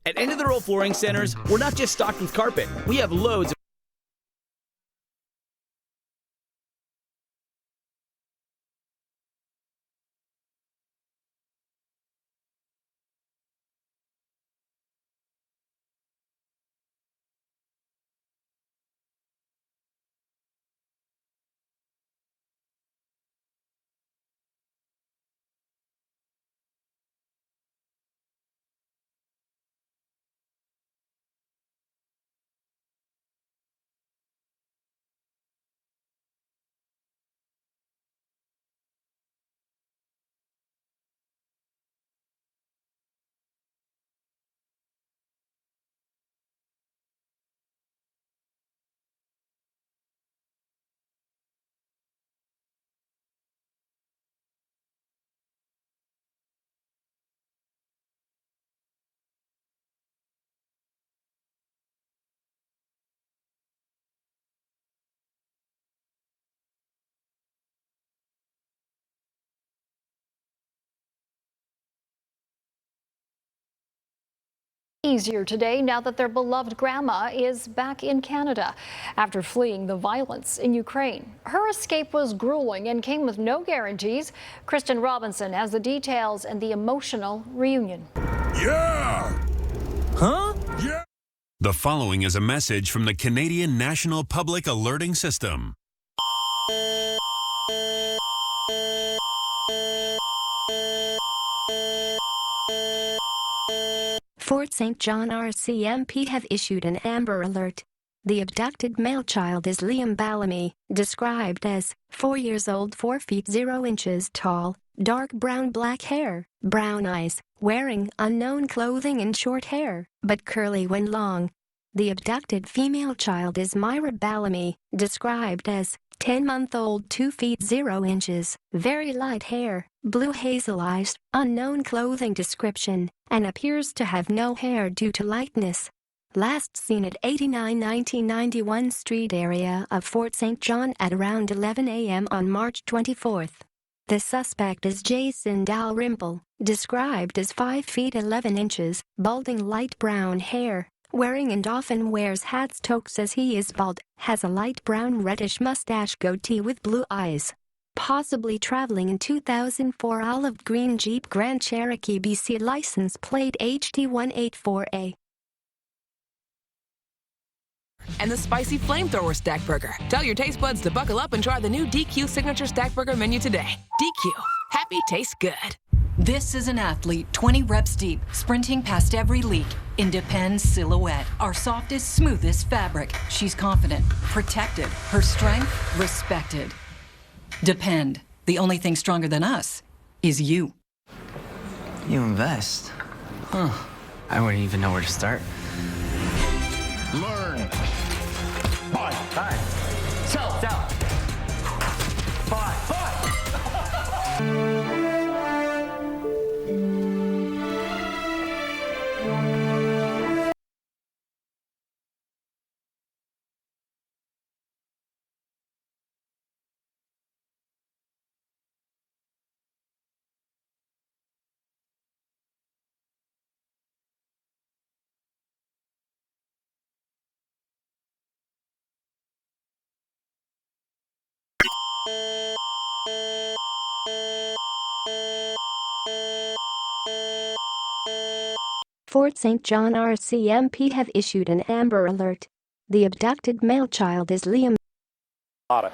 At end-of-the-row flooring centers, we're not just stocked with carpet. We have loads of Easier today now that their beloved grandma is back in Canada after fleeing the violence in Ukraine. Her escape was grueling and came with no guarantees. Kristen Robinson has the details and the emotional reunion. Yeah! Huh? Yeah! The following is a message from the Canadian National Public Alerting System. Fort St. John RCMP have issued an Amber Alert. The abducted male child is Liam Bellamy, described as 4 years old, 4 feet 0 inches tall, dark brown-black hair, brown eyes, wearing unknown clothing and short hair, but curly when long. The abducted female child is Myra Bellamy, described as 10-month-old, 2 feet 0 inches, very light hair, blue hazel eyes, unknown clothing description, and appears to have no hair due to lightness. Last seen at 89 1991 Street area of Fort St. John at around 11 a.m. on March 24th. The suspect is Jason Dalrymple, described as 5 feet 11 inches, balding light brown hair, wearing and often wears hats. Toke says he is bald, has a light brown reddish mustache, goatee with blue eyes. Possibly traveling in 2004 olive green Jeep Grand Cherokee BC license plate HD184A. And the spicy flamethrower stack burger. Tell your taste buds to buckle up and try the new DQ signature stack burger menu today. DQ, happy tastes good. This is an athlete 20 reps deep, sprinting past every leak in Depend's silhouette, our softest, smoothest fabric. She's confident, protected, her strength respected. Depend, the only thing stronger than us is you. You invest? Huh. I wouldn't even know where to start. Learn! Buy! Buy! Sell! Sell! Buy! Buy! Fort St. John RCMP have issued an Amber Alert. The abducted male child is Liam. Now,